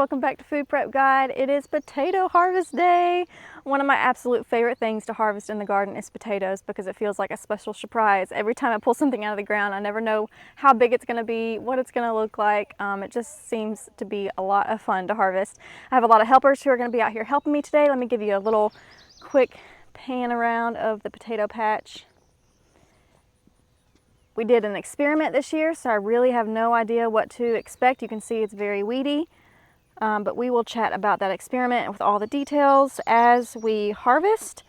welcome back to Food Prep Guide. It is potato harvest day. One of my absolute favorite things to harvest in the garden is potatoes because it feels like a special surprise. Every time I pull something out of the ground, I never know how big it's going to be, what it's going to look like. It just seems to be a lot of fun to harvest. I have a lot of helpers who are going to be out here helping me today. Let me give you a little quick pan around of the potato patch. We did an experiment this year, so I really have no idea what to expect. You can see it's very weedy, but we will chat about that experiment with all the details as we harvest.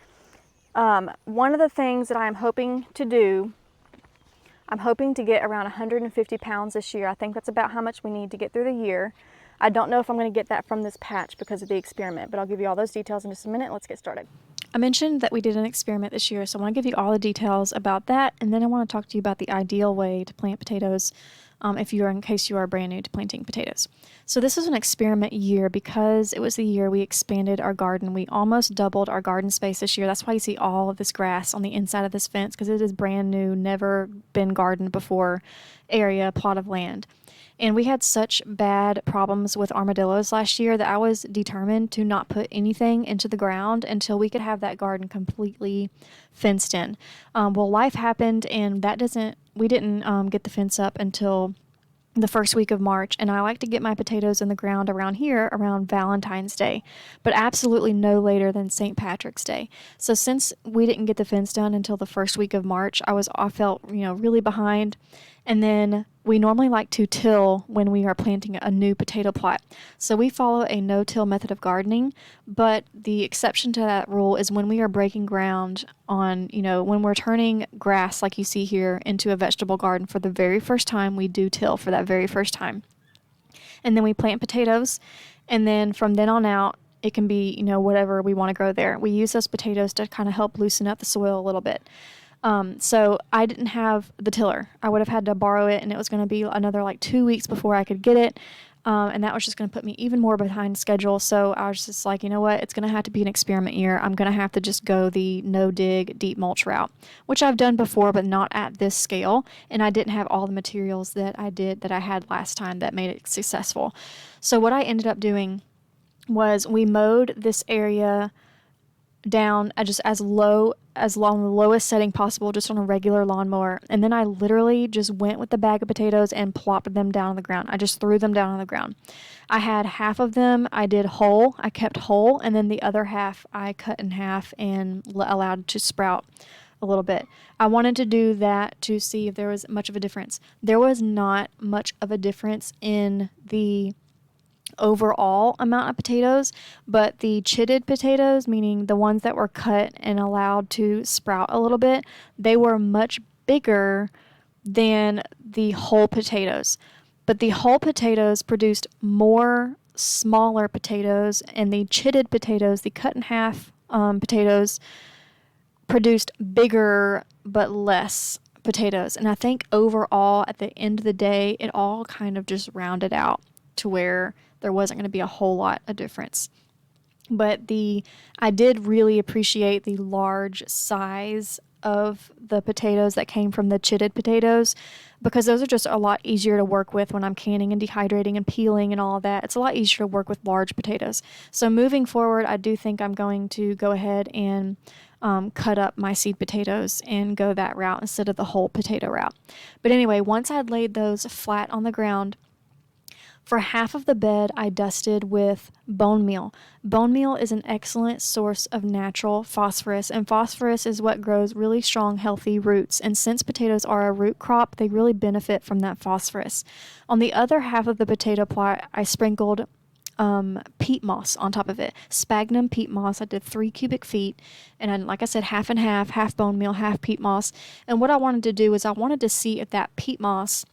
One of the things that I'm hoping to do, I'm hoping to get around 150 pounds this year. I think that's about how much we need to get through the year. I don't know if I'm going to get that from this patch because of the experiment, but I'll give you all those details in just a minute. Let's get started. I mentioned that we did an experiment this year, so I want to give you all the details about that, and then I want to talk to you about the ideal way to plant potatoes in case you are brand new to planting potatoes. So this was an experiment year because it was the year we expanded our garden. We almost doubled our garden space this year. That's why you see all of this grass on the inside of this fence, because it is brand new, never been gardened before plot of land. And we had such bad problems with armadillos last year that I was determined to not put anything into the ground until we could have that garden completely fenced in. Well, life happened, and we didn't get the fence up until the first week of March, and I like to get my potatoes in the ground around here around Valentine's Day, but absolutely no later than St. Patrick's Day. So since we didn't get the fence done until the first week of March, I felt really behind. And then we normally like to till when we are planting a new potato plot. So we follow a no-till method of gardening, but the exception to that rule is when we are breaking ground on, when we're turning grass like you see here into a vegetable garden for the very first time, we do till for that very first time. And then we plant potatoes, and then from then on out, it can be, whatever we want to grow there. We use those potatoes to kind of help loosen up the soil a little bit. So I didn't have the tiller. I would have had to borrow it, and it was going to be another 2 weeks before I could get it. And that was just going to put me even more behind schedule. So I was just like, you know what? It's going to have to be an experiment year. I'm going to have to just go the no-dig, deep mulch route, which I've done before, but not at this scale. And I didn't have all the materials that I had last time that made it successful. So what I ended up doing was we mowed this area down just along the lowest setting possible, just on a regular lawnmower. And then I literally just went with the bag of potatoes and plopped them down on the ground. I just threw them down on the ground. I had half of them I kept whole, and then the other half I cut in half and allowed to sprout a little bit. I wanted to do that to see if there was much of a difference. There was not much of a difference in the overall amount of potatoes, but the chitted potatoes, meaning the ones that were cut and allowed to sprout a little bit, they were much bigger than the whole potatoes. But the whole potatoes produced more smaller potatoes, and the chitted potatoes, the cut in half potatoes, produced bigger but less potatoes. And I think overall, at the end of the day, it all kind of just rounded out to where there wasn't going to be a whole lot of difference. But I did really appreciate the large size of the potatoes that came from the chitted potatoes, because those are just a lot easier to work with when I'm canning and dehydrating and peeling and all of that. It's a lot easier to work with large potatoes. So moving forward, I do think I'm going to go ahead and cut up my seed potatoes and go that route instead of the whole potato route. But anyway, once I'd laid those flat on the ground, for half of the bed, I dusted with bone meal. Bone meal is an excellent source of natural phosphorus, and phosphorus is what grows really strong, healthy roots. And since potatoes are a root crop, they really benefit from that phosphorus. On the other half of the potato plot, I sprinkled peat moss on top of it. Sphagnum peat moss. I did 3 cubic feet, and then, like I said, half and half bone meal, half peat moss. And what I wanted to do is I wanted to see if that peat moss,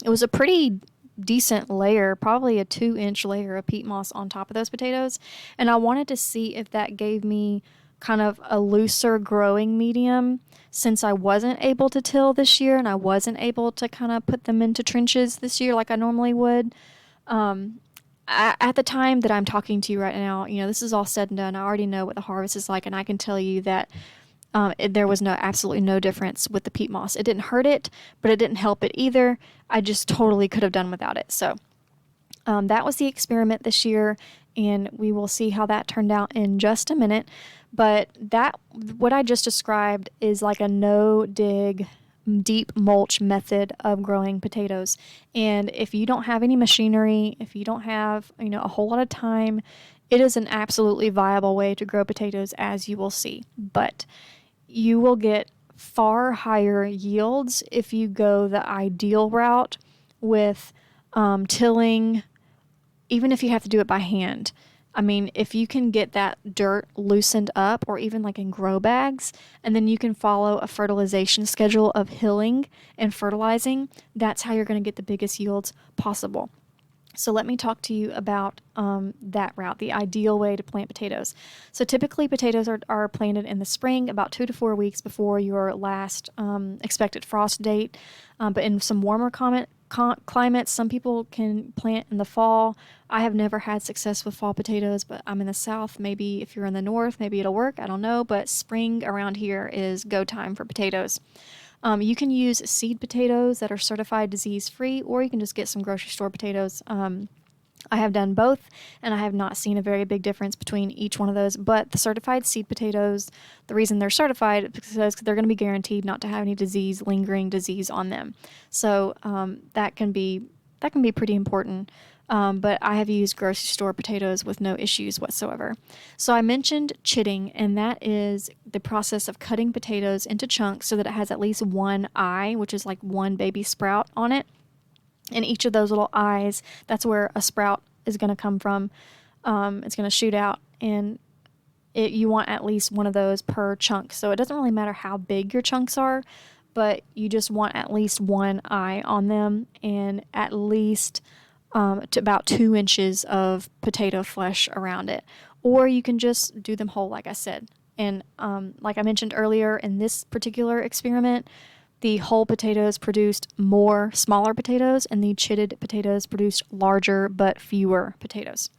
it was a pretty decent layer, probably a 2-inch layer of peat moss on top of those potatoes, and I wanted to see if that gave me kind of a looser growing medium, since I wasn't able to till this year and I wasn't able to kind of put them into trenches this year like I normally would. At the time that I'm talking to you right now, this is all said and done. I already know what the harvest is like, and I can tell you that there was absolutely no difference with the peat moss. It didn't hurt it, but it didn't help it either. I just totally could have done without it. So That was the experiment this year, and we will see how that turned out in just a minute. But what I just described is like a no-dig, deep mulch method of growing potatoes. And if you don't have any machinery, if you don't have, a whole lot of time, it is an absolutely viable way to grow potatoes, as you will see. But you will get far higher yields if you go the ideal route with tilling, even if you have to do it by hand. I mean, if you can get that dirt loosened up, or even like in grow bags, and then you can follow a fertilization schedule of hilling and fertilizing, that's how you're going to get the biggest yields possible. So let me talk to you about that route, the ideal way to plant potatoes. So typically potatoes are planted in the spring, about 2 to 4 weeks before your last expected frost date. But in some warmer climates, some people can plant in the fall. I have never had success with fall potatoes, but I'm in the South. Maybe if you're in the North, maybe it'll work. I don't know. But spring around here is go time for potatoes. You can use seed potatoes that are certified disease-free, or you can just get some grocery store potatoes. I have done both, and I have not seen a very big difference between each one of those. But the certified seed potatoes, the reason they're certified is because they're going to be guaranteed not to have any lingering disease on them. So that can be pretty important. But I have used grocery store potatoes with no issues whatsoever. So I mentioned chitting, and that is the process of cutting potatoes into chunks so that it has at least one eye, which is like one baby sprout on it. And each of those little eyes, that's where a sprout is going to come from. It's going to shoot out, and you want at least one of those per chunk. So it doesn't really matter how big your chunks are, but you just want at least one eye on them, and at least to about 2 inches of potato flesh around it. Or you can just do them whole, like I said. And like I mentioned earlier, in this particular experiment, the whole potatoes produced more smaller potatoes, and the chitted potatoes produced larger but fewer potatoes.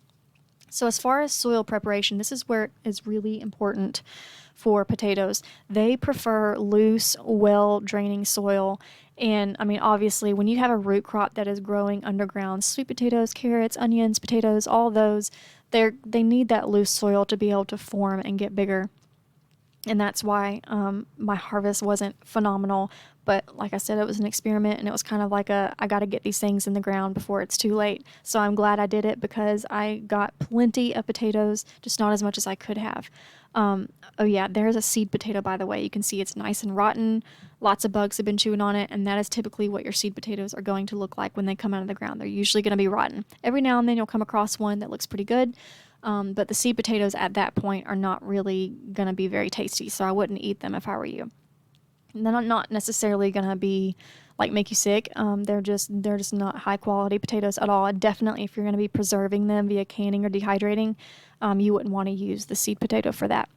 So as far as soil preparation, this is where it is really important for potatoes. They prefer loose, well-draining soil. And I mean, obviously, when you have a root crop that is growing underground, sweet potatoes, carrots, onions, potatoes, all those, they need that loose soil to be able to form and get bigger. And that's why my harvest wasn't phenomenal. But like I said, it was an experiment, and it was kind of like I got to get these things in the ground before it's too late. So I'm glad I did it, because I got plenty of potatoes, just not as much as I could have. Oh yeah, there's a seed potato, by the way. You can see it's nice and rotten. Lots of bugs have been chewing on it, and that is typically what your seed potatoes are going to look like when they come out of the ground. They're usually going to be rotten. Every now and then you'll come across one that looks pretty good. But the seed potatoes at that point are not really going to be very tasty, so I wouldn't eat them if I were you. And they're not necessarily going to be like make you sick. They're just not high quality potatoes at all. And definitely, if you're going to be preserving them via canning or dehydrating, you wouldn't want to use the seed potato for that.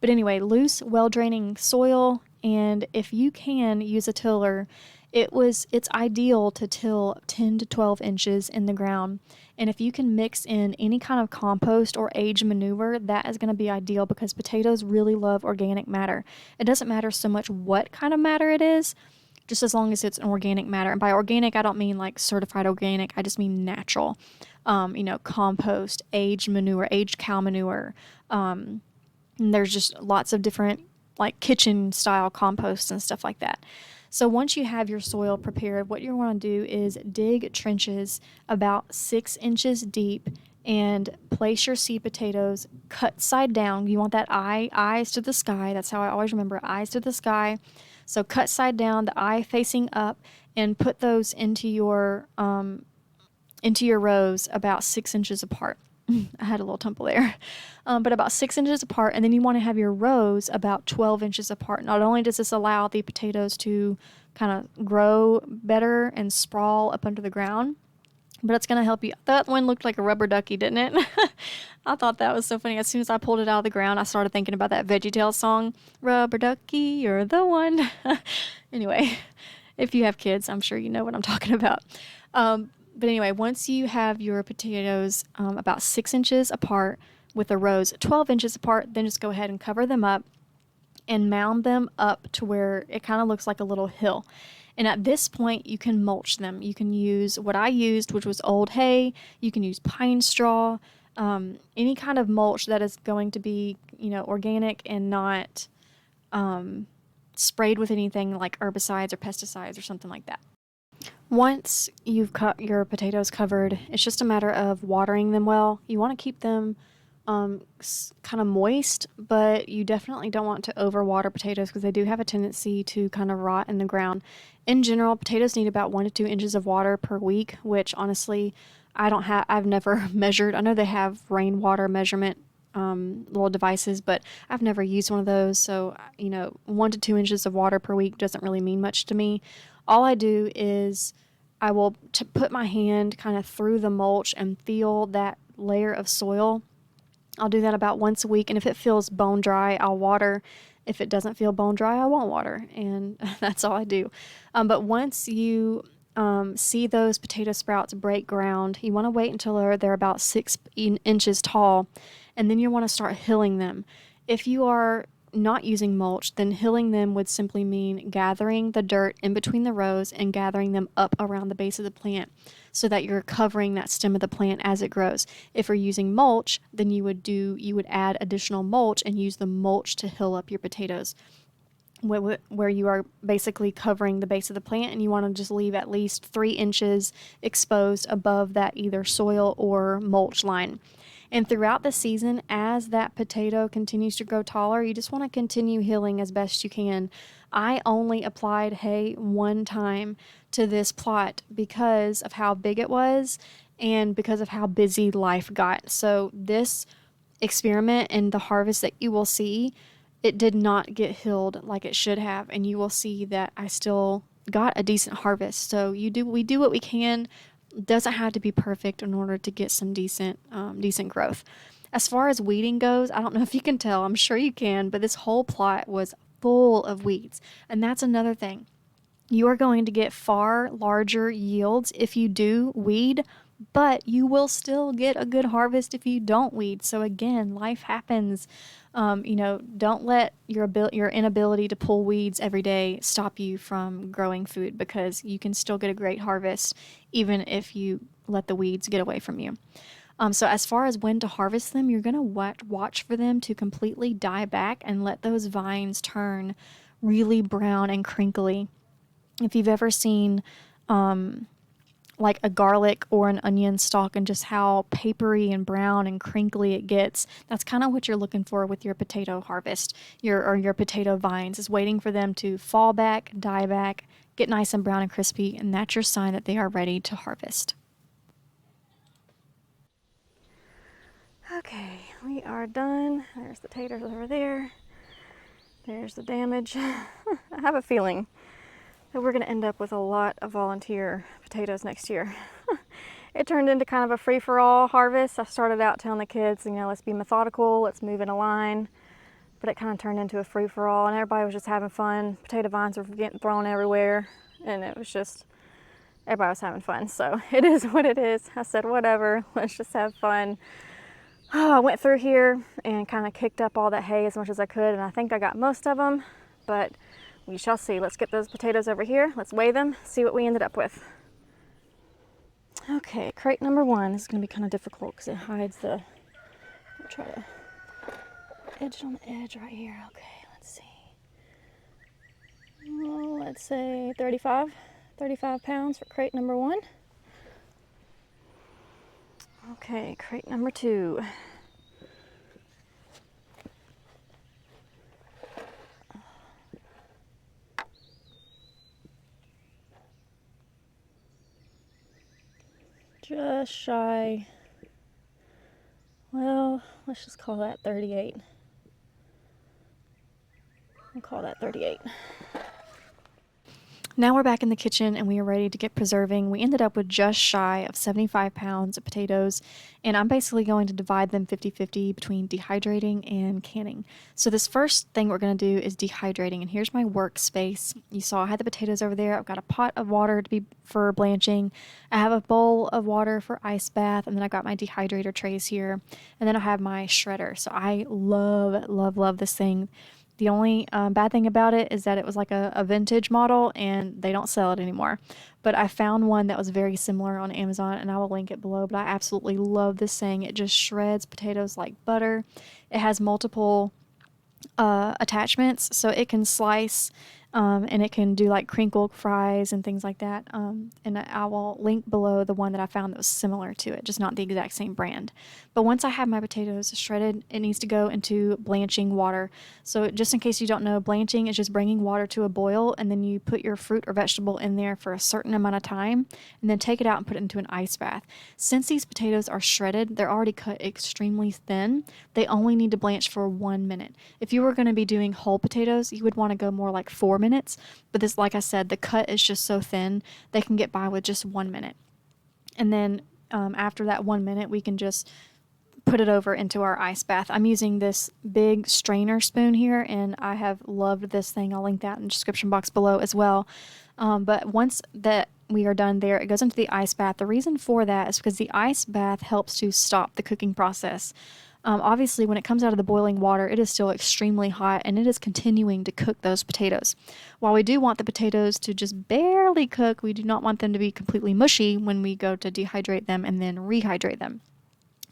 But anyway, loose, well draining soil, and if you can use a tiller, it's ideal to till 10 to 12 inches in the ground. And if you can mix in any kind of compost or aged manure, that is going to be ideal, because potatoes really love organic matter. It doesn't matter so much what kind of matter it is, just as long as it's an organic matter. And by organic, I don't mean like certified organic. I just mean natural. Compost, aged manure, aged cow manure. And there's just lots of different like kitchen style composts and stuff like that. So once you have your soil prepared, what you want to do is dig trenches about 6 inches deep and place your seed potatoes cut side down. You want that eyes to the sky. That's how I always remember, eyes to the sky. So cut side down, the eye facing up, and put those into your rows about 6 inches apart. I had a little tumble there. But about 6 inches apart, and then you want to have your rows about 12 inches apart. Not only does this allow the potatoes to kind of grow better and sprawl up under the ground, but it's going to help you. That one looked like a rubber ducky, didn't it? I thought that was so funny. As soon as I pulled it out of the ground, I started thinking about that VeggieTales song, Rubber Ducky, you're the one. Anyway, if you have kids, I'm sure you know what I'm talking about. But anyway, once you have your potatoes about 6 inches apart with the rows 12 inches apart, then just go ahead and cover them up and mound them up to where it kind of looks like a little hill. And at this point, you can mulch them. You can use what I used, which was old hay. You can use pine straw, any kind of mulch that is going to be, organic and not sprayed with anything like herbicides or pesticides or something like that. Once you've cut your potatoes covered, it's just a matter of watering them well. You want to keep them kind of moist, but you definitely don't want to overwater potatoes because they do have a tendency to kind of rot in the ground. In general, potatoes need about 1 to 2 inches of water per week, which honestly, I've never measured. I know they have rainwater measurement little devices, but I've never used one of those. So, 1 to 2 inches of water per week doesn't really mean much to me. All I do is I will put my hand kind of through the mulch and feel that layer of soil. I'll do that about once a week, and if it feels bone dry, I'll water. If it doesn't feel bone dry, I won't water, and that's all I do. But once you see those potato sprouts break ground, you want to wait until they're about 6 inches tall, and then you want to start hilling them. If you are not using mulch, then hilling them would simply mean gathering the dirt in between the rows and gathering them up around the base of the plant so that you're covering that stem of the plant as it grows. If you're using mulch, then you would add additional mulch and use the mulch to hill up your potatoes, where you are basically covering the base of the plant, and you want to just leave at least 3 inches exposed above that either soil or mulch line. And throughout the season, as that potato continues to grow taller, you just want to continue hilling as best you can. I only applied hay one time to this plot because of how big it was and because of how busy life got. So this experiment and the harvest that you will see, it did not get hilled like it should have, and you will see that I still got a decent harvest. So we do what we can. Doesn't have to be perfect in order to get some decent growth. As far as weeding goes, I don't know if you can tell, I'm sure you can, but this whole plot was full of weeds. And that's another thing. You are going to get far larger yields if you do weed, but you will still get a good harvest if you don't weed. So again, life happens. Don't let your inability to pull weeds every day stop you from growing food, because you can still get a great harvest even if you let the weeds get away from you. So as far as when to harvest them, you're going to watch for them to completely die back and let those vines turn really brown and crinkly. If you've ever seen like a garlic or an onion stalk and just how papery and brown and crinkly it gets, that's kind of what you're looking for with your potato harvest, your potato vines, is waiting for them to fall back, die back, get nice and brown and crispy, and that's your sign that they are ready to harvest. Okay, we are done. There's the taters over there. There's the damage. I have a feeling that we're going to end up with a lot of volunteer potatoes next year. It turned into kind of a free-for-all harvest. I started out telling the kids, let's be methodical, let's move in a line, but it kind of turned into a free-for-all, and everybody was just having fun. Potato vines were getting thrown everywhere, and it was just, everybody was having fun. So it is what it is. I said, whatever, let's just have fun. I went through here and kind of kicked up all that hay as much as I could, and I think I got most of them, but we shall see. Let's get those potatoes over here. Let's weigh them, see what we ended up with. Okay, crate number 1. This is going to be kind of difficult because it hides the... I'll try to edge it on the edge right here. Okay, let's see. Oh, let's say 35 pounds for crate number 1. Okay, crate number 2. Just shy. Well, let's just call that 38. We'll call that 38. Now we're back in the kitchen and we are ready to get preserving. We ended up with just shy of 75 pounds of potatoes, and I'm basically going to divide them 50-50 between dehydrating and canning. So this first thing we're going to do is dehydrating, and here's my workspace. You saw I had the potatoes over there. I've got a pot of water for blanching. I have a bowl of water for ice bath, and then I've got my dehydrator trays here, and then I have my shredder. So I love, love, love this thing. The only bad thing about it is that it was like a vintage model and they don't sell it anymore. But I found one that was very similar on Amazon, and I will link it below. But I absolutely love this thing. It just shreds potatoes like butter. It has multiple attachments, so it can slice, and it can do like crinkled fries and things like that. And I will link below the one that I found that was similar to it, just not the exact same brand. But once I have my potatoes shredded, it needs to go into blanching water. So just in case you don't know, blanching is just bringing water to a boil, and then you put your fruit or vegetable in there for a certain amount of time, and then take it out and put it into an ice bath. Since these potatoes are shredded, they're already cut extremely thin. They only need to blanch for 1 minute. If you were going to be doing whole potatoes, you would want to go more like 4 minutes. But this, like I said, the cut is just so thin, they can get by with just 1 minute. And then after that 1 minute, we can just put it over into our ice bath. I'm using this big strainer spoon here, and I have loved this thing. I'll link that in the description box below as well. But once that we are done there, it goes into the ice bath. The reason for that is because the ice bath helps to stop the cooking process. Obviously, when it comes out of the boiling water, it is still extremely hot, and it is continuing to cook those potatoes. While we do want the potatoes to just barely cook, we do not want them to be completely mushy when we go to dehydrate them and then rehydrate them.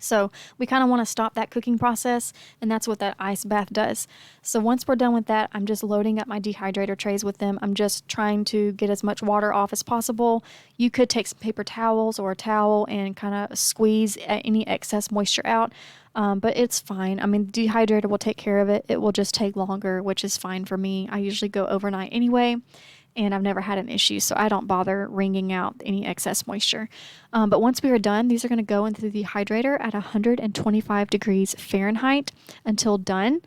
So we kind of want to stop that cooking process, and that's what that ice bath does. So once we're done with that, I'm just loading up my dehydrator trays with them. I'm just trying to get as much water off as possible. You could take some paper towels or a towel and kind of squeeze any excess moisture out, but it's fine. I mean, the dehydrator will take care of it. It will just take longer, which is fine for me. I usually go overnight anyway, and I've never had an issue, so I don't bother wringing out any excess moisture. But once we are done, these are going to go into the dehydrator at 125 degrees Fahrenheit until done.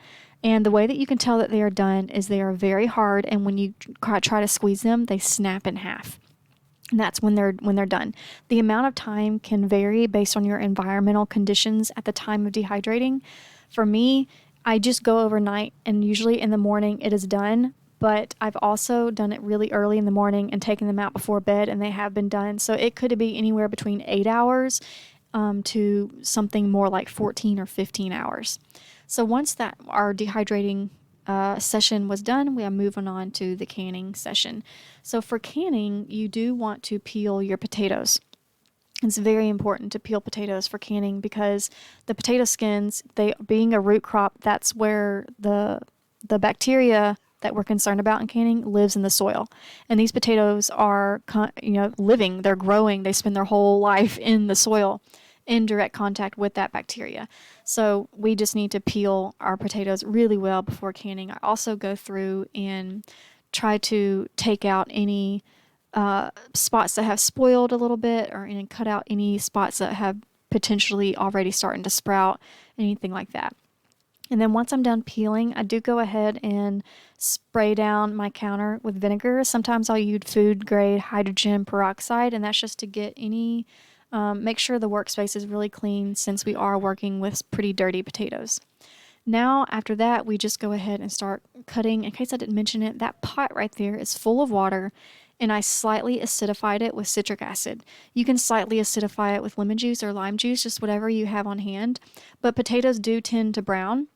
And the way that you can tell that they are done is they are very hard, and when you try to squeeze them, they snap in half. And that's when they're done. The amount of time can vary based on your environmental conditions at the time of dehydrating. For me, I just go overnight, and usually in the morning it is done. But I've also done it really early in the morning and taken them out before bed, and they have been done. So it could be anywhere between 8 hours to something more like 14 or 15 hours. So once that our dehydrating session was done, we are moving on to the canning session. So for canning, you do want to peel your potatoes. It's very important to peel potatoes for canning because the potato skins, they being a root crop, that's where the bacteria that we're concerned about in canning lives in the soil. And these potatoes are, living, they're growing, they spend their whole life in the soil in direct contact with that bacteria. So we just need to peel our potatoes really well before canning. I also go through and try to take out any spots that have spoiled a little bit, or and cut out any spots that have potentially already starting to sprout, anything like that. And then once I'm done peeling, I do go ahead and spray down my counter with vinegar. Sometimes I'll use food grade hydrogen peroxide, and that's just to get any, make sure the workspace is really clean since we are working with pretty dirty potatoes. Now, after that, we just go ahead and start cutting. In case I didn't mention it, that pot right there is full of water, and I slightly acidified it with citric acid. You can slightly acidify it with lemon juice or lime juice, just whatever you have on hand. But potatoes do tend to brown.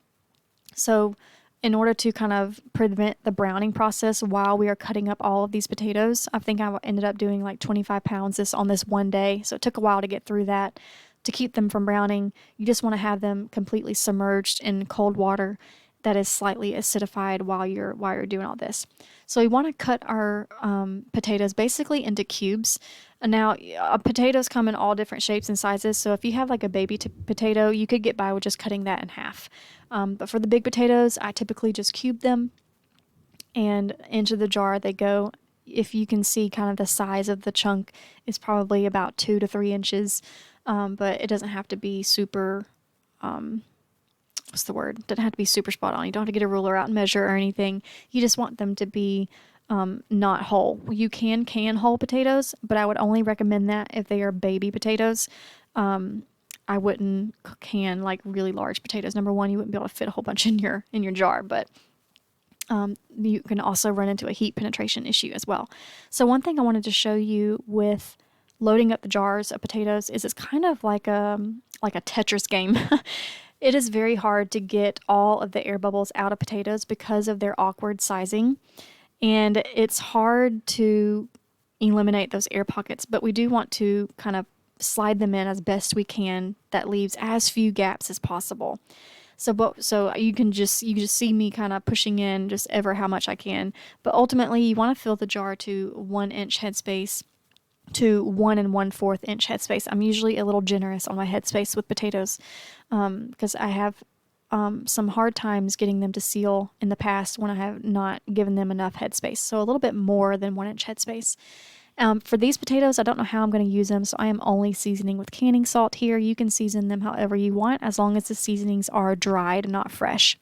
So in order to kind of prevent the browning process while we are cutting up all of these potatoes, I think I ended up doing like 25 pounds on this one day. So it took a while to get through that. To keep them from browning, you just want to have them completely submerged in cold water that is slightly acidified while you're doing all this. So we want to cut our potatoes basically into cubes. Now, potatoes come in all different shapes and sizes, so if you have like a baby potato, you could get by with just cutting that in half. But for the big potatoes, I typically just cube them, and into the jar they go. If you can see kind of the size of the chunk is probably about 2 to 3 inches, but it doesn't have to be super, doesn't have to be super spot on. You don't have to get a ruler out and measure or anything. You just want them to be not whole. You can whole potatoes, but I would only recommend that if they are baby potatoes. I wouldn't can like really large potatoes. Number one, you wouldn't be able to fit a whole bunch in your jar, but you can also run into a heat penetration issue as well. So one thing I wanted to show you with loading up the jars of potatoes is it's kind of like a Tetris game. It is very hard to get all of the air bubbles out of potatoes because of their awkward sizing, and it's hard to eliminate those air pockets, but we do want to kind of slide them in as best we can that leaves as few gaps as possible. So you can just see me kind of pushing in just ever how much I can. But ultimately, you want to fill the jar to 1 inch headspace to 1 1/4 inch headspace. I'm usually a little generous on my headspace with potatoes because I have some hard times getting them to seal in the past when I have not given them enough headspace. So a little bit more than 1 inch headspace. For these potatoes, I don't know how I'm going to use them, so I am only seasoning with canning salt here. You can season them however you want, as long as the seasonings are dried, not fresh.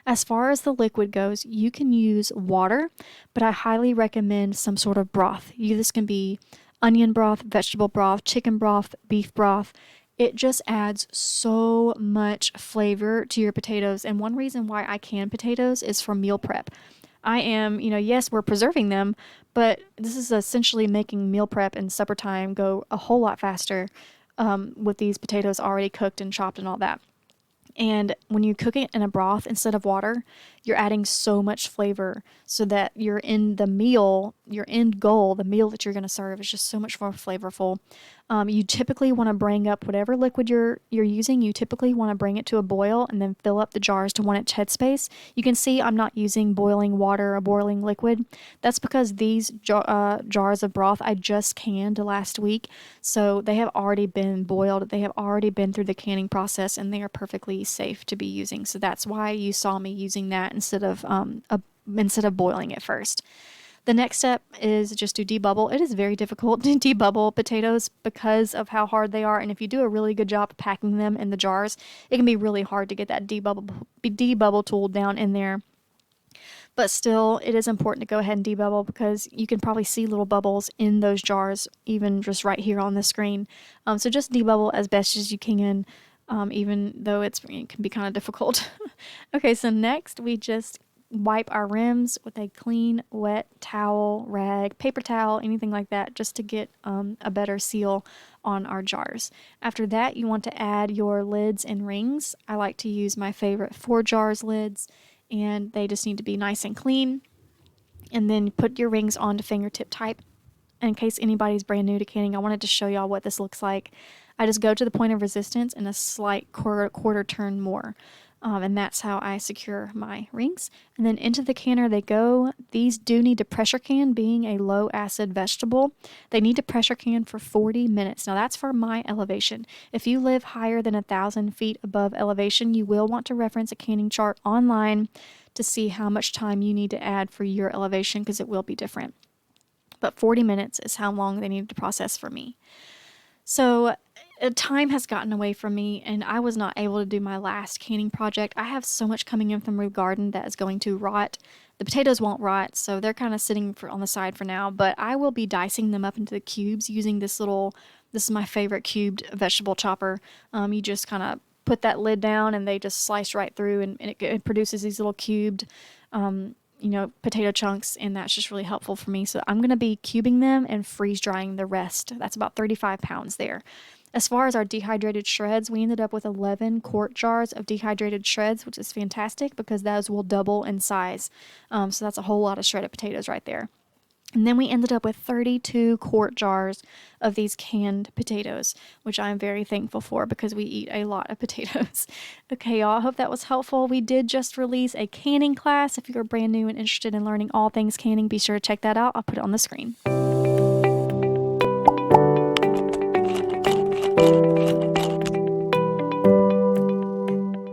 As far as the liquid goes, you can use water, but I highly recommend some sort of broth. This can be onion broth, vegetable broth, chicken broth, beef broth. It just adds so much flavor to your potatoes. And one reason why I can potatoes is for meal prep. I am, yes, we're preserving them, but this is essentially making meal prep and supper time go a whole lot faster with these potatoes already cooked and chopped and all that. And when you cook it in a broth instead of water, you're adding so much flavor so that you're in the meal, your end goal, the meal that you're going to serve is just so much more flavorful. You typically want to bring up whatever liquid you're using. You typically want to bring it to a boil and then fill up the jars to 1 inch headspace. You can see I'm not using boiling water or boiling liquid. That's because these jars of broth I just canned last week. So they have already been boiled. They have already been through the canning process and they are perfectly safe to be using. So that's why you saw me using that instead of boiling it first. The next step is just to debubble. It is very difficult to debubble potatoes because of how hard they are, and if you do a really good job of packing them in the jars, it can be really hard to get that debubble tool down in there. But still, it is important to go ahead and debubble because you can probably see little bubbles in those jars, even just right here on the screen. So just debubble as best as you can, even though it can be kind of difficult. Okay, so next we just wipe our rims with a clean, wet towel, rag, paper towel, anything like that, just to get a better seal on our jars. After that, you want to add your lids and rings. I like to use my favorite 4 jars lids, and they just need to be nice and clean. And then put your rings on to fingertip type. In case anybody's brand new to canning, I wanted to show y'all what this looks like. I just go to the point of resistance and a slight quarter turn more. And that's how I secure my rings. And then into the canner they go. These do need to pressure can, being a low acid vegetable. They need to pressure can for 40 minutes. Now that's for my elevation. If you live higher than 1,000 feet above elevation, you will want to reference a canning chart online to see how much time you need to add for your elevation because it will be different. But 40 minutes is how long they need to process for me. So time has gotten away from me and I was not able to do my last canning project. I have so much coming in from Root Garden that is going to rot. The potatoes won't rot, so they're kind of sitting on the side for now, but I will be dicing them up into the cubes using this is my favorite cubed vegetable chopper. You just kind of put that lid down and they just slice right through and it produces these little cubed potato chunks, and that's just really helpful for me. So I'm going to be cubing them and freeze drying the rest. That's about 35 pounds there. As far as our dehydrated shreds, we ended up with 11 quart jars of dehydrated shreds, which is fantastic because those will double in size. So that's a whole lot of shredded potatoes right there. And then we ended up with 32 quart jars of these canned potatoes, which I'm very thankful for because we eat a lot of potatoes. Okay, y'all, I hope that was helpful. We did just release a canning class. If you're brand new and interested in learning all things canning, be sure to check that out. I'll put it on the screen.